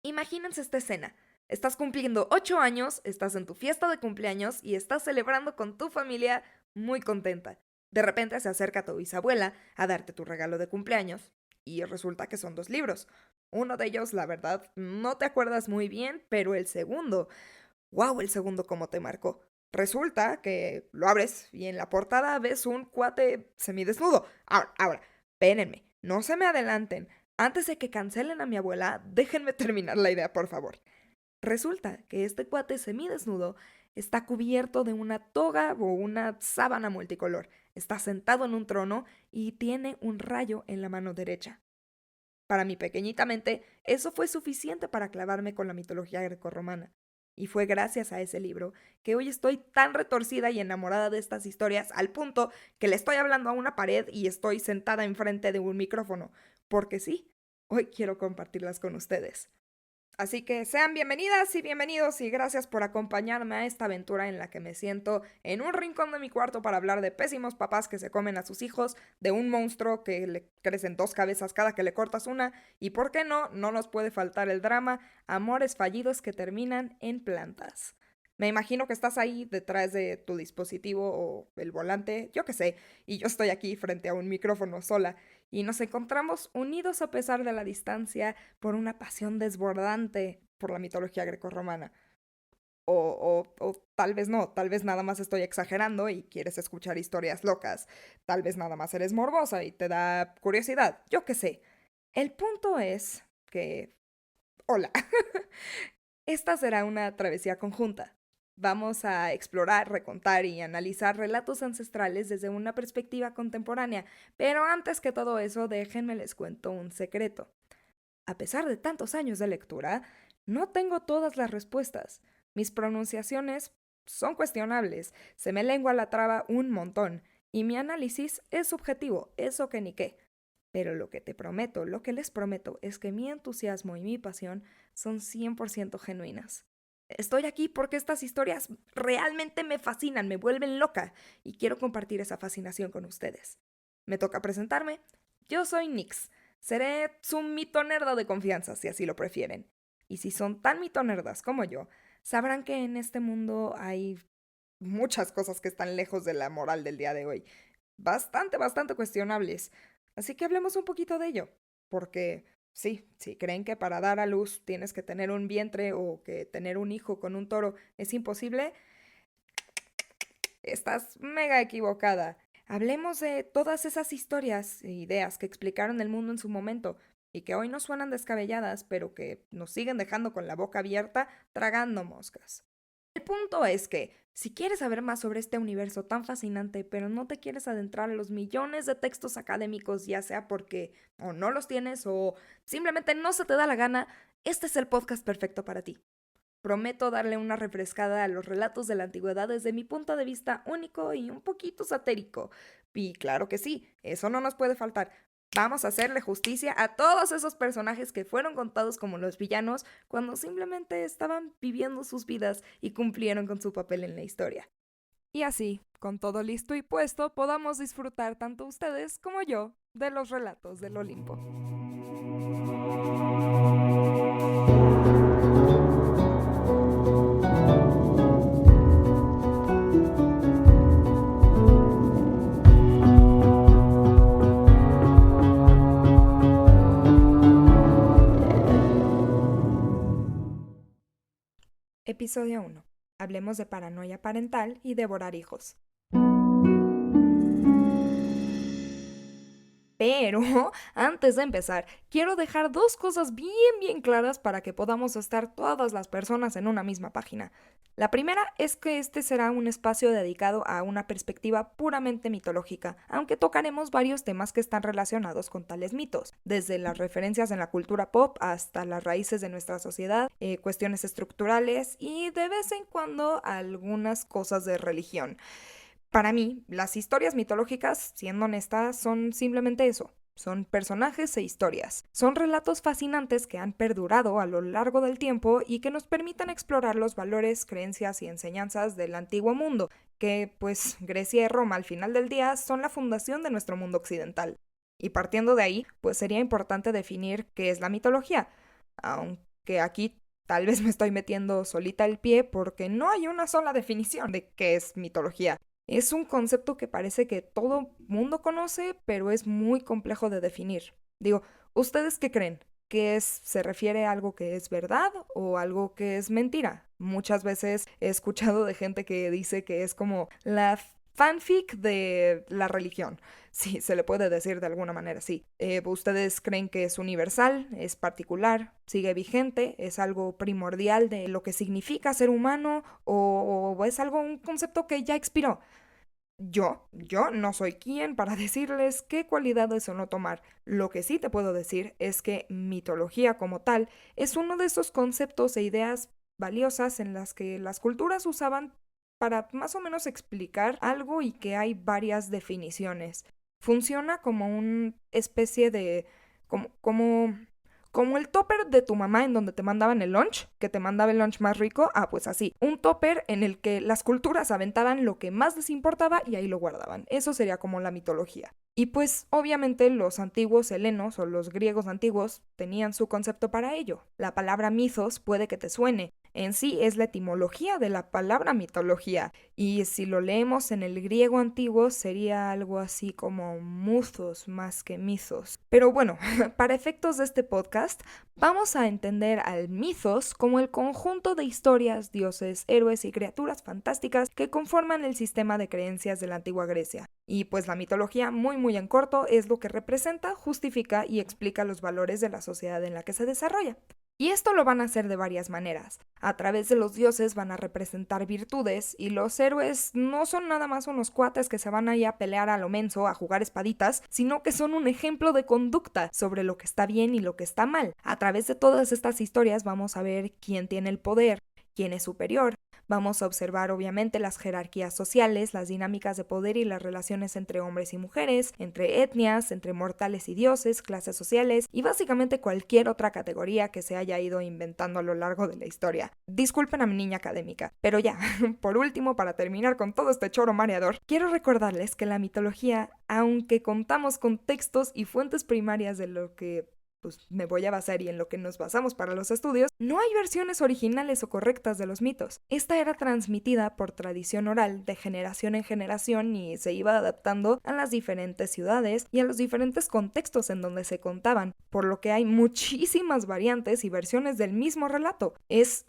Imagínense esta escena. Estás cumpliendo 8 años, estás en tu fiesta de cumpleaños y estás celebrando con tu familia muy contenta. De repente se acerca tu bisabuela a darte tu regalo de cumpleaños y resulta que son 2 libros. Uno de ellos, la verdad, no te acuerdas muy bien, pero el segundo, wow, el segundo cómo te marcó. Resulta que lo abres y en la portada ves un cuate semidesnudo. Ahora, espérenme, no se me adelanten. Antes de que cancelen a mi abuela, déjenme terminar la idea, por favor. Resulta que este cuate semidesnudo está cubierto de una toga o una sábana multicolor. Está sentado en un trono y tiene un rayo en la mano derecha. Para mi pequeñita mente, eso fue suficiente para clavarme con la mitología grecorromana. Y fue gracias a ese libro que hoy estoy tan retorcida y enamorada de estas historias al punto que le estoy hablando a una pared y estoy sentada enfrente de un micrófono. Porque sí, hoy quiero compartirlas con ustedes. Así que sean bienvenidas y bienvenidos y gracias por acompañarme a esta aventura en la que me siento en un rincón de mi cuarto para hablar de pésimos papás que se comen a sus hijos, de un monstruo que le crecen 2 cabezas cada que le cortas una y, ¿por qué no? No nos puede faltar el drama, amores fallidos que terminan en plantas. Me imagino que estás ahí detrás de tu dispositivo o el volante, yo qué sé, y yo estoy aquí frente a un micrófono sola y nos encontramos unidos a pesar de la distancia por una pasión desbordante por la mitología grecorromana. O tal vez no, tal vez nada más estoy exagerando y quieres escuchar historias locas. Tal vez nada más eres morbosa y te da curiosidad, yo qué sé. El punto es que... Hola. Esta será una travesía conjunta. Vamos a explorar, recontar y analizar relatos ancestrales desde una perspectiva contemporánea, pero antes que todo eso, déjenme les cuento un secreto. A pesar de tantos años de lectura, no tengo todas las respuestas. Mis pronunciaciones son cuestionables, se me lengua la traba un montón, y mi análisis es subjetivo, eso que ni qué. Pero lo que te prometo, lo que les prometo, es que mi entusiasmo y mi pasión son 100% genuinas. Estoy aquí porque estas historias realmente me fascinan, me vuelven loca, y quiero compartir esa fascinación con ustedes. Me toca presentarme. Yo soy Nix. Seré su mitonerda de confianza, si así lo prefieren. Y si son tan mitonerdas como yo, sabrán que en este mundo hay muchas cosas que están lejos de la moral del día de hoy. Bastante cuestionables. Así que hablemos un poquito de ello. Porque sí, si creen que para dar a luz tienes que tener un vientre o que tener un hijo con un toro es imposible, estás mega equivocada. Hablemos de todas esas historias e ideas que explicaron el mundo en su momento y que hoy no suenan descabelladas, pero que nos siguen dejando con la boca abierta tragando moscas. El punto es que, si quieres saber más sobre este universo tan fascinante, pero no te quieres adentrar a los millones de textos académicos, ya sea porque o no los tienes o simplemente no se te da la gana, este es el podcast perfecto para ti. Prometo darle una refrescada a los relatos de la antigüedad desde mi punto de vista único y un poquito satérico. Y claro que sí, eso no nos puede faltar. Vamos a hacerle justicia a todos esos personajes que fueron contados como los villanos cuando simplemente estaban viviendo sus vidas y cumplieron con su papel en la historia. Y así, con todo listo y puesto, podamos disfrutar tanto ustedes como yo de los relatos del Olimpo. Episodio 1. Hablemos de paranoia parental y devorar hijos. Pero antes de empezar, quiero dejar 2 cosas bien claras para que podamos estar todas las personas en una misma página. La primera es que este será un espacio dedicado a una perspectiva puramente mitológica, aunque tocaremos varios temas que están relacionados con tales mitos, desde las referencias en la cultura pop hasta las raíces de nuestra sociedad, cuestiones estructurales y de vez en cuando algunas cosas de religión. Para mí, las historias mitológicas, siendo honestas, son simplemente eso. Son personajes e historias. Son relatos fascinantes que han perdurado a lo largo del tiempo y que nos permiten explorar los valores, creencias y enseñanzas del antiguo mundo, que, pues, Grecia y Roma al final del día son la fundación de nuestro mundo occidental. Y partiendo de ahí, pues sería importante definir qué es la mitología, aunque que aquí tal vez me estoy metiendo solita el pie porque no hay una sola definición de qué es mitología. Es un concepto que parece que todo mundo conoce, pero es muy complejo de definir. Digo, ¿ustedes qué creen? ¿Que se refiere a algo que es verdad o algo que es mentira? Muchas veces he escuchado de gente que dice que es como la fanfic de la religión. Sí, se le puede decir de alguna manera, sí. ¿Ustedes creen que es universal, es particular, sigue vigente, es algo primordial de lo que significa ser humano o es algo, un concepto que ya expiró? Yo no soy quien para decirles qué cualidades o no tomar. Lo que sí te puedo decir es que mitología como tal es uno de esos conceptos e ideas valiosas en las que las culturas usaban para más o menos explicar algo y que hay varias definiciones. Funciona como una especie de... como el topper de tu mamá en donde te mandaban el lunch, que te mandaba el lunch más rico, pues así. Un topper en el que las culturas aventaban lo que más les importaba y ahí lo guardaban. Eso sería como la mitología. Y pues obviamente los antiguos helenos o los griegos antiguos tenían su concepto para ello. La palabra mitos puede que te suene. En sí es la etimología de la palabra mitología. Y si lo leemos en el griego antiguo sería algo así como muthos más que mitos. Pero bueno, para efectos de este podcast, vamos a entender al mitos como el conjunto de historias, dioses, héroes y criaturas fantásticas que conforman el sistema de creencias de la antigua Grecia. Y pues la mitología, muy en corto, es lo que representa, justifica y explica los valores de la sociedad en la que se desarrolla. Y esto lo van a hacer de varias maneras. A través de los dioses van a representar virtudes y los héroes no son nada más unos cuates que se van ahí a pelear a lo menso, a jugar espaditas, sino que son un ejemplo de conducta sobre lo que está bien y lo que está mal. A través de todas estas historias vamos a ver quién tiene el poder, quién es superior. Vamos a observar obviamente las jerarquías sociales, las dinámicas de poder y las relaciones entre hombres y mujeres, entre etnias, entre mortales y dioses, clases sociales y básicamente cualquier otra categoría que se haya ido inventando a lo largo de la historia. Disculpen a mi niña académica, pero ya, por último, para terminar con todo este choro mareador, quiero recordarles que la mitología, aunque contamos con textos y fuentes primarias de lo que pues me voy a basar y en lo que nos basamos para los estudios, no hay versiones originales o correctas de los mitos. Esta era transmitida por tradición oral de generación en generación y se iba adaptando a las diferentes ciudades y a los diferentes contextos en donde se contaban, por lo que hay muchísimas variantes y versiones del mismo relato. Es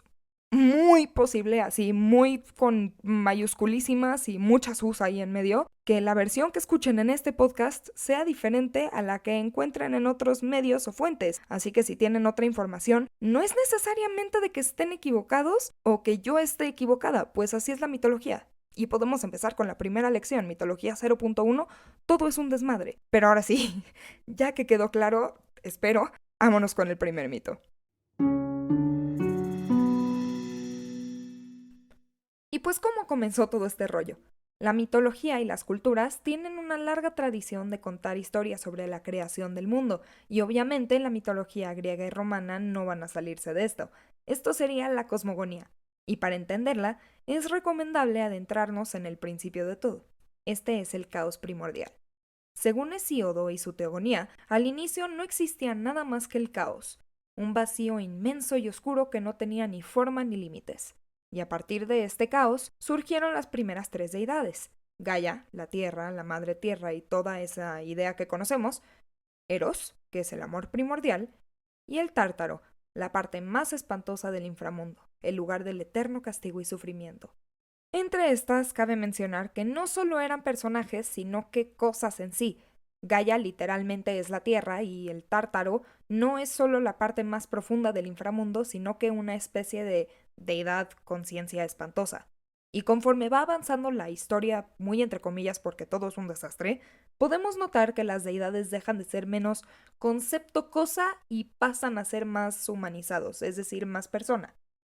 muy posible, así, muy con mayusculísimas y muchas U's ahí en medio, que la versión que escuchen en este podcast sea diferente a la que encuentren en otros medios o fuentes. Así que si tienen otra información, no es necesariamente de que estén equivocados o que yo esté equivocada, pues así es la mitología. Y podemos empezar con la primera lección, mitología 0.1, todo es un desmadre. Pero ahora sí, ya que quedó claro, espero, vámonos con el primer mito. Y pues, ¿cómo comenzó todo este rollo? La mitología y las culturas tienen una larga tradición de contar historias sobre la creación del mundo, y obviamente la mitología griega y romana no van a salirse de esto. Esto sería la cosmogonía, y para entenderla es recomendable adentrarnos en el principio de todo. Este es el caos primordial. Según Hesíodo y su teogonía, al inicio no existía nada más que el caos, un vacío inmenso y oscuro que no tenía ni forma ni límites. Y a partir de este caos surgieron las primeras tres deidades: Gaia, la tierra, la madre tierra y toda esa idea que conocemos; Eros, que es el amor primordial; y el Tártaro, la parte más espantosa del inframundo, el lugar del eterno castigo y sufrimiento. Entre estas cabe mencionar que no solo eran personajes, sino que cosas en sí. Gaia literalmente es la tierra y el Tártaro no es solo la parte más profunda del inframundo, sino que una especie de deidad conciencia espantosa. Y conforme va avanzando la historia, muy entre comillas porque todo es un desastre, podemos notar que las deidades dejan de ser menos concepto cosa y pasan a ser más humanizados, es decir, más persona.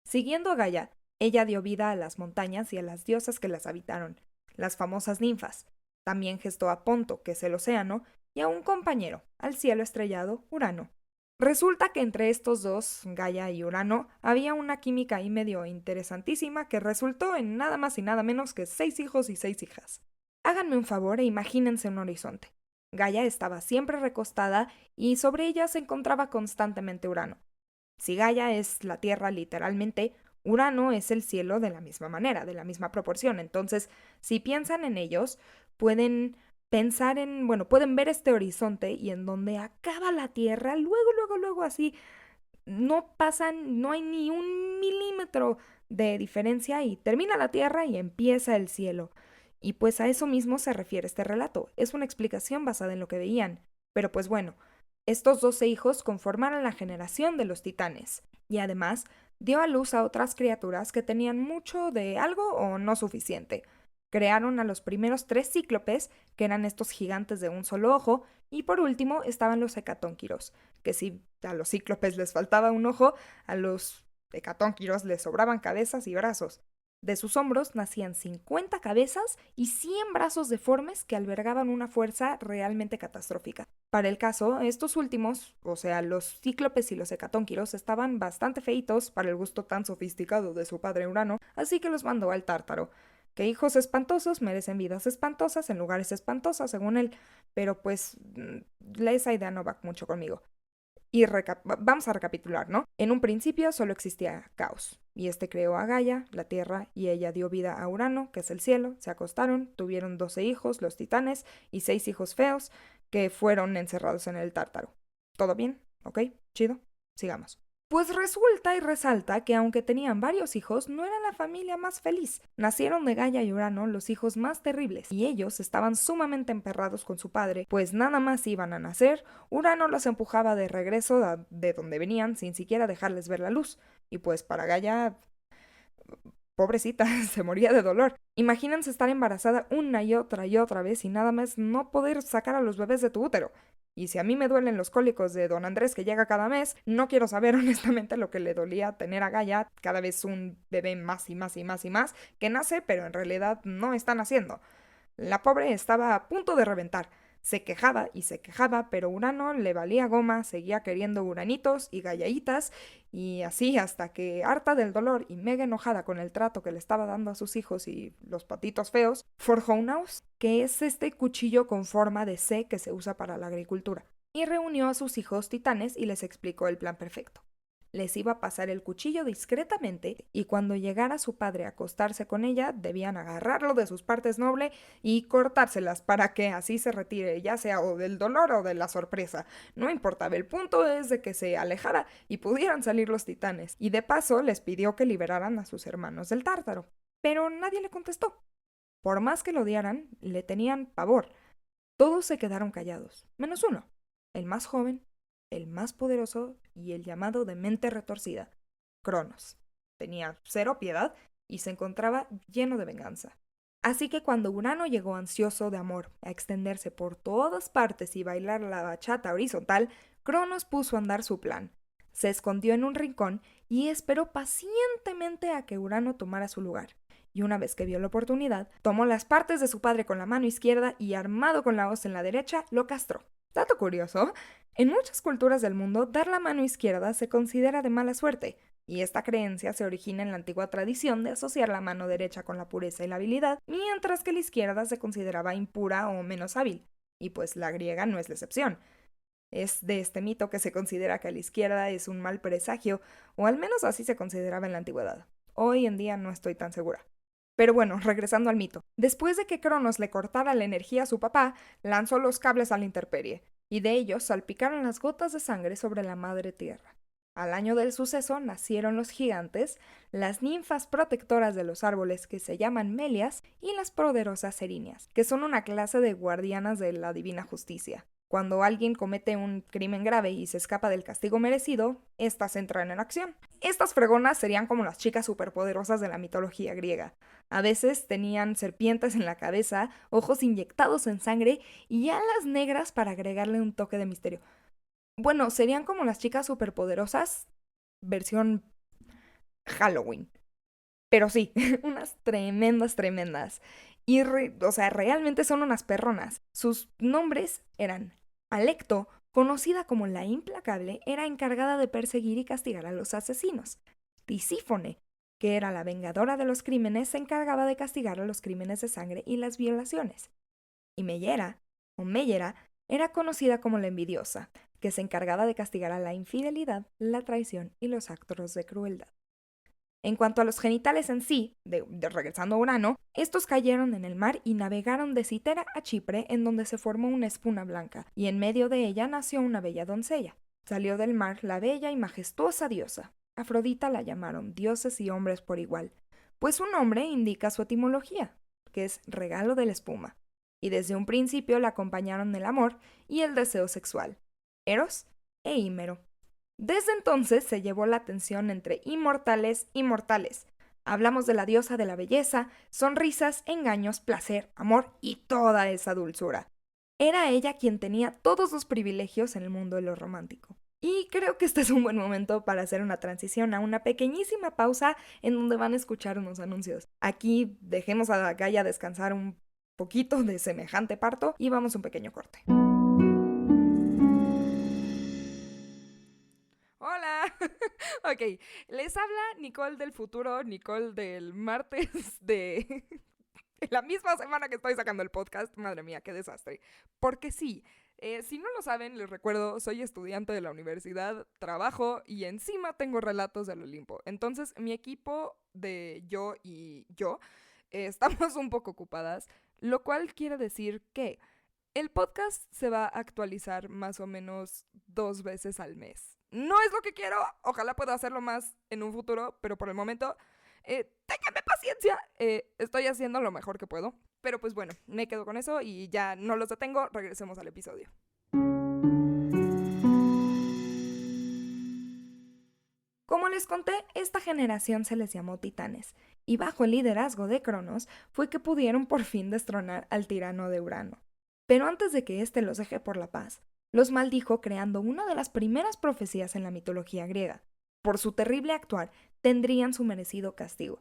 Siguiendo a Gaia, ella dio vida a las montañas y a las diosas que las habitaron, las famosas ninfas. También gestó a Ponto, que es el océano, y a un compañero, al cielo estrellado, Urano. Resulta que entre estos dos, Gaia y Urano, había una química ahí medio interesantísima que resultó en nada más y nada menos que 6 hijos y 6 hijas. Háganme un favor e imagínense un horizonte. Gaia estaba siempre recostada y sobre ella se encontraba constantemente Urano. Si Gaia es la Tierra literalmente, Urano es el cielo de la misma manera, de la misma proporción. Entonces, si piensan en ellos, pueden pensar en, bueno, pueden ver este horizonte y en donde acaba la Tierra, luego así, no hay ni un milímetro de diferencia y termina la Tierra y empieza el cielo. Y pues a eso mismo se refiere este relato. Es una explicación basada en lo que veían. Pero pues bueno, estos 12 hijos conformaron la generación de los titanes. Y además dio a luz a otras criaturas que tenían mucho de algo o no suficiente. Crearon a los primeros 3 cíclopes, que eran estos gigantes de un solo ojo, y por último estaban los hecatónquiros, que si a los cíclopes les faltaba un ojo, a los hecatónquiros les sobraban cabezas y brazos. De sus hombros nacían 50 cabezas y 100 brazos deformes que albergaban una fuerza realmente catastrófica. Para el caso, estos últimos, o sea, los cíclopes y los hecatónquiros, estaban bastante feitos para el gusto tan sofisticado de su padre Urano, así que los mandó al Tártaro. Que hijos espantosos merecen vidas espantosas en lugares espantosos, según él, pero pues esa idea no va mucho conmigo. Y vamos a recapitular, ¿no? En un principio solo existía caos, y este creó a Gaia, la Tierra, y ella dio vida a Urano, que es el cielo, se acostaron, tuvieron 12 hijos, los titanes, y 6 hijos feos, que fueron encerrados en el Tártaro. ¿Todo bien? ¿Ok? ¿Chido? Sigamos. Pues resulta y resalta que aunque tenían varios hijos, no era la familia más feliz. Nacieron de Gaia y Urano los hijos más terribles, y ellos estaban sumamente emperrados con su padre, pues nada más iban a nacer, Urano los empujaba de regreso de donde venían sin siquiera dejarles ver la luz. Y pues para Gaia, pobrecita, se moría de dolor. Imagínense estar embarazada una y otra vez y nada más no poder sacar a los bebés de tu útero. Y si a mí me duelen los cólicos de don Andrés que llega cada mes, no quiero saber honestamente lo que le dolía tener a Gaia, cada vez un bebé más y más y más y más, que nace, pero en realidad no está naciendo. La pobre estaba a punto de reventar. Se quejaba y se quejaba, pero Urano le valía goma, seguía queriendo uranitos y gallaitas, y así hasta que, harta del dolor y mega enojada con el trato que le estaba dando a sus hijos y los patitos feos, forjó un hoz, que es este cuchillo con forma de C que se usa para la agricultura, y reunió a sus hijos titanes y les explicó el plan perfecto. Les iba a pasar el cuchillo discretamente y cuando llegara su padre a acostarse con ella, debían agarrarlo de sus partes nobles y cortárselas para que así se retire, ya sea o del dolor o de la sorpresa. No importaba, el punto es de que se alejara y pudieran salir los titanes. Y de paso les pidió que liberaran a sus hermanos del Tártaro. Pero nadie le contestó. Por más que lo odiaran, le tenían pavor. Todos se quedaron callados, menos uno, el más joven, el más poderoso y el llamado de mente retorcida, Cronos. Tenía cero piedad y se encontraba lleno de venganza. Así que cuando Urano llegó ansioso de amor a extenderse por todas partes y bailar la bachata horizontal, Cronos puso a andar su plan. Se escondió en un rincón y esperó pacientemente a que Urano tomara su lugar. Y una vez que vio la oportunidad, tomó las partes de su padre con la mano izquierda y, armado con la hoz en la derecha, lo castró. Dato curioso, en muchas culturas del mundo, dar la mano izquierda se considera de mala suerte, y esta creencia se origina en la antigua tradición de asociar la mano derecha con la pureza y la habilidad, mientras que la izquierda se consideraba impura o menos hábil, y pues la griega no es la excepción. Es de este mito que se considera que a la izquierda es un mal presagio, o al menos así se consideraba en la antigüedad. Hoy en día no estoy tan segura. Pero bueno, regresando al mito. Después de que Cronos le cortara la energía a su papá, lanzó los cables a la intemperie, y de ellos salpicaron las gotas de sangre sobre la madre tierra. Al año del suceso nacieron los gigantes, las ninfas protectoras de los árboles que se llaman Melias y las poderosas Erinias, que son una clase de guardianas de la divina justicia. Cuando alguien comete un crimen grave y se escapa del castigo merecido, éstas entran en acción. Estas fregonas serían como las chicas superpoderosas de la mitología griega. A veces tenían serpientes en la cabeza, ojos inyectados en sangre y alas negras para agregarle un toque de misterio. Bueno, serían como las chicas superpoderosas, versión Halloween. Pero sí, unas tremendas. Y, o sea, realmente son unas perronas. Sus nombres eran Alecto, conocida como la Implacable, era encargada de perseguir y castigar a los asesinos. Tisífone, que era la vengadora de los crímenes, se encargaba de castigar a los crímenes de sangre y las violaciones. Y Mellera, o Mellera, era conocida como la envidiosa, que se encargaba de castigar a la infidelidad, la traición y los actos de crueldad. En cuanto a los genitales en sí, regresando a Urano, estos cayeron en el mar y navegaron de Citera a Chipre, en donde se formó una espuma blanca, y en medio de ella nació una bella doncella. Salió del mar la bella y majestuosa diosa. Afrodita la llamaron dioses y hombres por igual, pues su nombre indica su etimología, que es regalo de la espuma, y desde un principio la acompañaron el amor y el deseo sexual, Eros e Hímero. Desde entonces se llevó la atención entre inmortales y mortales. Hablamos de la diosa de la belleza, sonrisas, engaños, placer, amor y toda esa dulzura. Era ella quien tenía todos los privilegios en el mundo de lo romántico. Y creo que este es un buen momento para hacer una transición a una pequeñísima pausa en donde van a escuchar unos anuncios. Aquí dejemos a Gaia descansar un poquito de semejante parto y vamos a un pequeño corte. Hola, ok, les habla Nicole del futuro, Nicole del martes de la misma semana que estoy sacando el podcast. Madre mía, qué desastre. Porque sí, si no lo saben, les recuerdo, soy estudiante de la universidad, trabajo y encima tengo relatos del Olimpo. Entonces mi equipo de yo y yo estamos un poco ocupadas, lo cual quiere decir que el podcast se va a actualizar más o menos 2 veces al mes. No es lo que quiero, ojalá pueda hacerlo más en un futuro, pero por el momento, ténganme paciencia. Estoy haciendo lo mejor que puedo. Pero pues bueno, me quedo con eso y ya no los detengo, regresemos al episodio. Como les conté, esta generación se les llamó titanes, y bajo el liderazgo de Cronos fue que pudieron por fin destronar al tirano de Urano. Pero antes de que éste los deje por la paz, los maldijo creando una de las primeras profecías en la mitología griega. Por su terrible actuar, tendrían su merecido castigo.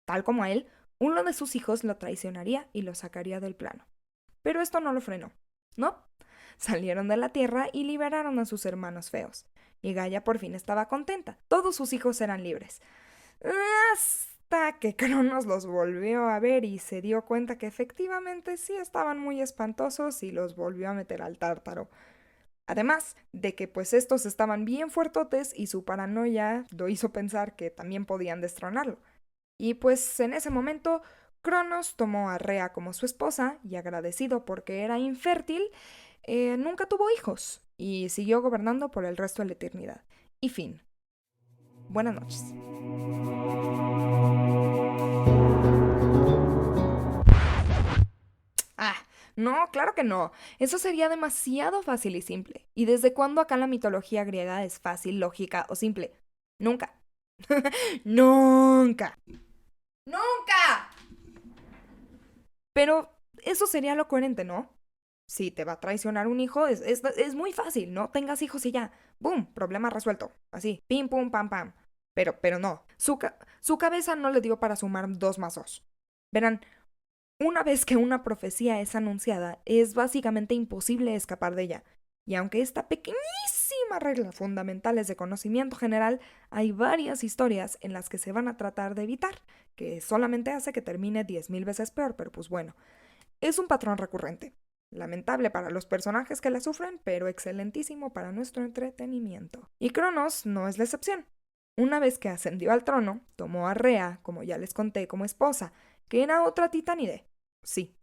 Tal como a él, uno de sus hijos lo traicionaría y lo sacaría del plano. Pero esto no lo frenó, ¿no? Salieron de la tierra y liberaron a sus hermanos feos. Y Gaia por fin estaba contenta. Todos sus hijos eran libres. Hasta que Cronos los volvió a ver y se dio cuenta que efectivamente sí estaban muy espantosos y los volvió a meter al tártaro. Además de que pues estos estaban bien fuertotes y su paranoia lo hizo pensar que también podían destronarlo. Y pues en ese momento Cronos tomó a Rea como su esposa y agradecido porque era infértil, nunca tuvo hijos y siguió gobernando por el resto de la eternidad. Y fin. Buenas noches. No, claro que no. Eso sería demasiado fácil y simple. ¿Y desde cuándo acá la mitología griega es fácil, lógica o simple? Nunca. Nunca. ¡Nunca! Pero eso sería lo coherente, ¿no? Si te va a traicionar un hijo, es muy fácil, ¿no? Tengas hijos y ya. ¡Bum! Problema resuelto. Así. Pim, pum, pam, pam. Pero no. Su cabeza no le dio para sumar 2 más 2. Verán, una vez que una profecía es anunciada, es básicamente imposible escapar de ella. Y aunque esta pequeñísima regla fundamental es de conocimiento general, hay varias historias en las que se van a tratar de evitar, que solamente hace que termine 10,000 veces peor, pero pues bueno, es un patrón recurrente. Lamentable para los personajes que la sufren, pero excelentísimo para nuestro entretenimiento. Y Cronos no es la excepción. Una vez que ascendió al trono, tomó a Rea, como ya les conté, como esposa, que era otra titánide. Sí,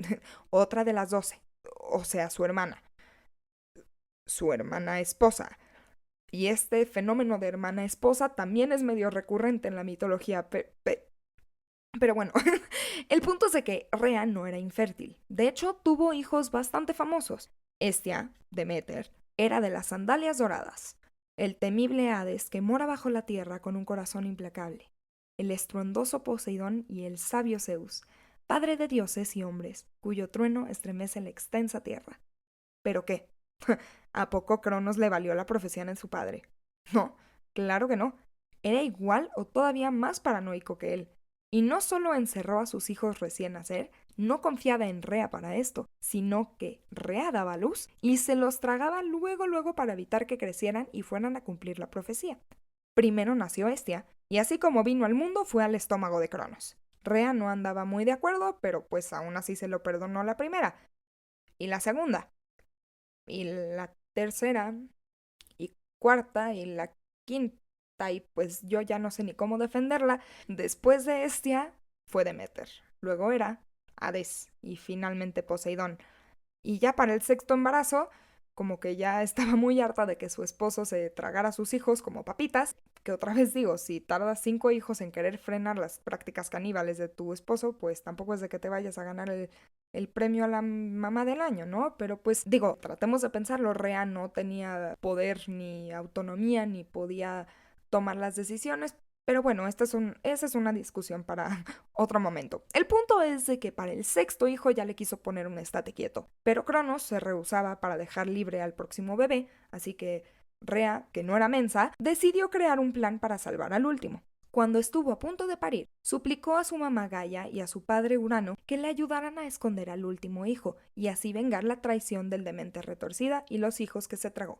otra de las 12, o sea, su hermana esposa. Y este fenómeno de hermana esposa también es medio recurrente en la mitología, pero bueno, el punto es de que Rea no era infértil. De hecho, tuvo hijos bastante famosos. Hestia, Deméter, era de las sandalias doradas. El temible Hades que mora bajo la tierra con un corazón implacable. El estruendoso Poseidón y el sabio Zeus, padre de dioses y hombres, cuyo trueno estremece la extensa tierra. ¿Pero qué? ¿A poco Cronos le valió la profecía en su padre? No, claro que no. Era igual o todavía más paranoico que él. Y no solo encerró a sus hijos recién nacer, no confiaba en Rea para esto, sino que Rea daba a luz y se los tragaba luego para evitar que crecieran y fueran a cumplir la profecía. Primero nació Hestia, y así como vino al mundo fue al estómago de Cronos. Rea no andaba muy de acuerdo, pero pues aún así se lo perdonó la primera. Y la segunda. Y la tercera. cuarta y la quinta, y pues yo ya no sé ni cómo defenderla. Después de Hestia fue Demeter, luego Hera, Hades y finalmente Poseidón. Y ya para el sexto embarazo, como que ya estaba muy harta de que su esposo se tragara a sus hijos como papitas, que otra vez digo, si tardas 5 hijos en querer frenar las prácticas caníbales de tu esposo, pues tampoco es de que te vayas a ganar el premio a la mamá del año, ¿no? Pero pues digo, tratemos de pensarlo, Rea no tenía poder ni autonomía, ni podía tomar las decisiones, pero bueno, esa es una discusión para otro momento. El punto es de que para el sexto hijo ya le quiso poner un estate quieto, pero Cronos se rehusaba para dejar libre al próximo bebé, así que Rea, que no era mensa, decidió crear un plan para salvar al último. Cuando estuvo a punto de parir, suplicó a su mamá Gaia y a su padre Urano que le ayudaran a esconder al último hijo y así vengar la traición del demente retorcida y los hijos que se tragó.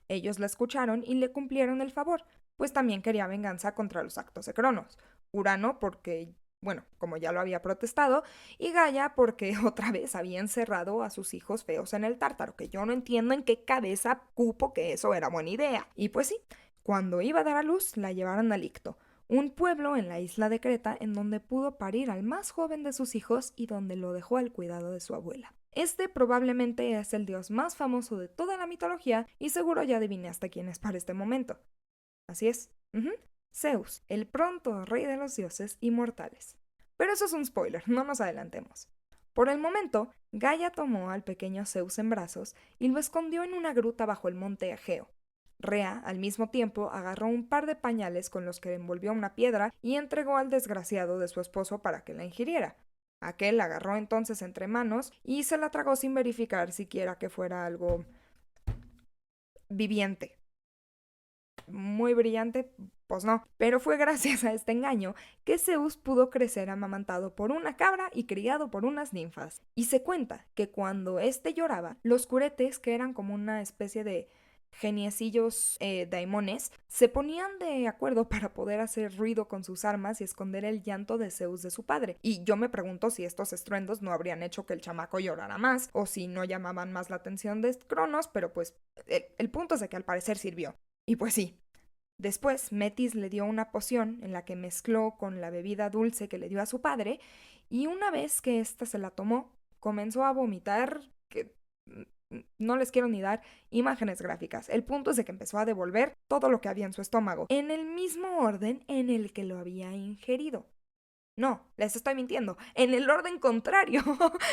Ellos la escucharon y le cumplieron el favor, pues también quería venganza contra los actos de Cronos. Urano porque, bueno, como ya lo había protestado, y Gaia porque otra vez había encerrado a sus hijos feos en el tártaro, que yo no entiendo en qué cabeza cupo que eso era buena idea. Y pues sí, cuando iba a dar a luz, la llevaron a Licto, un pueblo en la isla de Creta en donde pudo parir al más joven de sus hijos y donde lo dejó al cuidado de su abuela. Este probablemente es el dios más famoso de toda la mitología y seguro ya adivinaste quién es para este momento. Así es. Zeus, el pronto rey de los dioses inmortales. Pero eso es un spoiler, no nos adelantemos. Por el momento, Gaia tomó al pequeño Zeus en brazos y lo escondió en una gruta bajo el monte Egeo. Rea, al mismo tiempo, agarró un par de pañales con los que envolvió una piedra y entregó al desgraciado de su esposo para que la ingiriera. Aquel la agarró entonces entre manos y se la tragó sin verificar siquiera que fuera algo viviente. Muy brillante, pues no. Pero fue gracias a este engaño que Zeus pudo crecer amamantado por una cabra y criado por unas ninfas. Y se cuenta que cuando éste lloraba, los curetes, que eran como una especie de geniecillos daimones, se ponían de acuerdo para poder hacer ruido con sus armas y esconder el llanto de Zeus de su padre. Y yo me pregunto si estos estruendos no habrían hecho que el chamaco llorara más, o si no llamaban más la atención de Cronos, pero pues el punto es de que al parecer sirvió. Y pues sí. Después, Metis le dio una poción en la que mezcló con la bebida dulce que le dio a su padre, y una vez que ésta se la tomó, comenzó a vomitar, que no les quiero ni dar imágenes gráficas. El punto es de que empezó a devolver todo lo que había en su estómago, en el mismo orden en el que lo había ingerido. No, les estoy mintiendo, en el orden contrario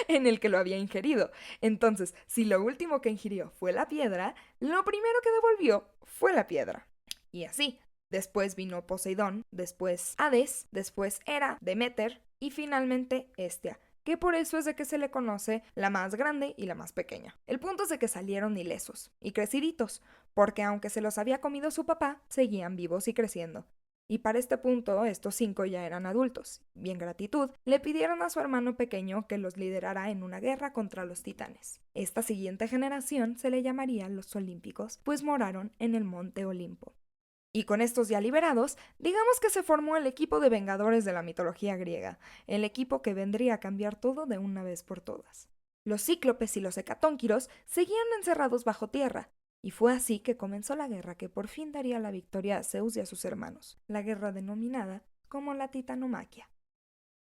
en el que lo había ingerido. Entonces, si lo último que ingirió fue la piedra, lo primero que devolvió fue la piedra. Y así, después vino Poseidón, después Hades, después Hera, Demeter y finalmente Hestia, que por eso es de que se le conoce la más grande y la más pequeña. El punto es de que salieron ilesos y creciditos, porque aunque se los había comido su papá, seguían vivos y creciendo. Y para este punto, estos 5 ya eran adultos, y en gratitud le pidieron a su hermano pequeño que los liderara en una guerra contra los titanes. Esta siguiente generación se le llamaría los Olímpicos, pues moraron en el monte Olimpo. Y con estos ya liberados, digamos que se formó el equipo de Vengadores de la mitología griega, el equipo que vendría a cambiar todo de una vez por todas. Los cíclopes y los hecatónquiros seguían encerrados bajo tierra, y fue así que comenzó la guerra que por fin daría la victoria a Zeus y a sus hermanos, la guerra denominada como la Titanomaquia.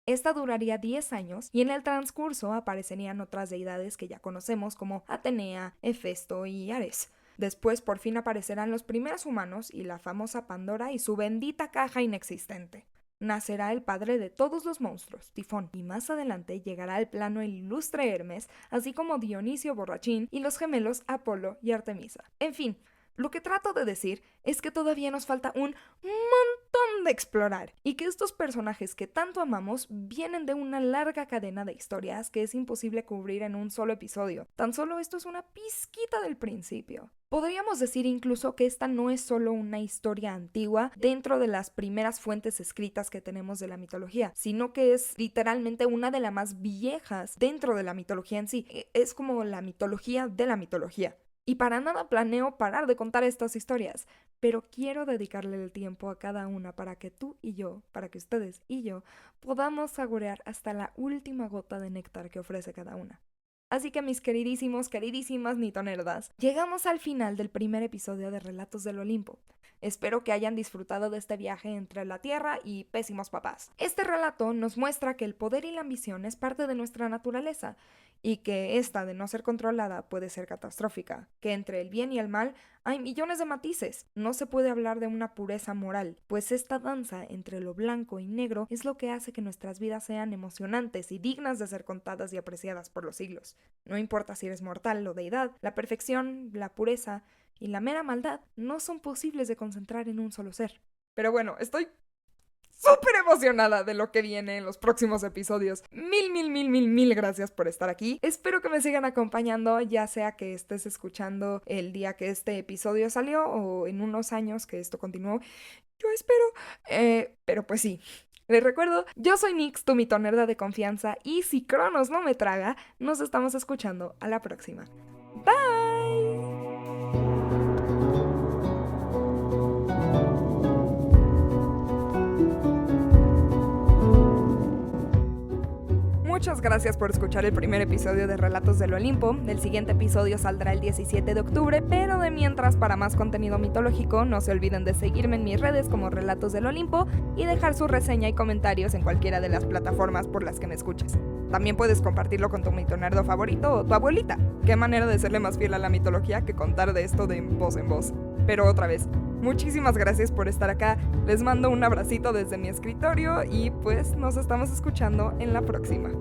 Esta duraría 10 años y en el transcurso aparecerían otras deidades que ya conocemos como Atenea, Hefesto y Ares. Después por fin aparecerán los primeros humanos y la famosa Pandora y su bendita caja inexistente. Nacerá el padre de todos los monstruos, Tifón, y más adelante llegará al plano el ilustre Hermes, así como Dionisio Borrachín y los gemelos Apolo y Artemisa. En fin, lo que trato de decir es que todavía nos falta un montón de explorar y que estos personajes que tanto amamos vienen de una larga cadena de historias que es imposible cubrir en un solo episodio. Tan solo esto es una pizquita del principio. Podríamos decir incluso que esta no es solo una historia antigua dentro de las primeras fuentes escritas que tenemos de la mitología, sino que es literalmente una de las más viejas dentro de la mitología en sí. Es como la mitología de la mitología. Y para nada planeo parar de contar estas historias, pero quiero dedicarle el tiempo a cada una para que tú y yo, para que ustedes y yo, podamos saborear hasta la última gota de néctar que ofrece cada una. Así que mis queridísimas nitonerdas, llegamos al final del primer episodio de Relatos del Olimpo. Espero que hayan disfrutado de este viaje entre la Tierra y pésimos papás. Este relato nos muestra que el poder y la ambición es parte de nuestra naturaleza y que esta, de no ser controlada, puede ser catastrófica, que entre el bien y el mal hay millones de matices. No se puede hablar de una pureza moral, pues esta danza entre lo blanco y negro es lo que hace que nuestras vidas sean emocionantes y dignas de ser contadas y apreciadas por los siglos. No importa si eres mortal o deidad, la perfección, la pureza y la mera maldad no son posibles de concentrar en un solo ser. Pero bueno, estoy súper emocionada de lo que viene en los próximos episodios. Mil gracias por estar aquí. Espero que me sigan acompañando, ya sea que estés escuchando el día que este episodio salió o en unos años que esto continuó. Yo espero. Pero pues sí. Les recuerdo, yo soy Nix, tu mitonerda de confianza, y si Cronos no me traga, nos estamos escuchando a la próxima. Bye. Muchas gracias por escuchar el primer episodio de Relatos del Olimpo. El siguiente episodio saldrá el 17 de octubre, pero de mientras, para más contenido mitológico, no se olviden de seguirme en mis redes como Relatos del Olimpo y dejar su reseña y comentarios en cualquiera de las plataformas por las que me escuches. También puedes compartirlo con tu mitonerdo favorito o tu abuelita. Qué manera de serle más fiel a la mitología que contar de esto de voz en voz. Pero otra vez, muchísimas gracias por estar acá. Les mando un abracito desde mi escritorio y pues nos estamos escuchando en la próxima.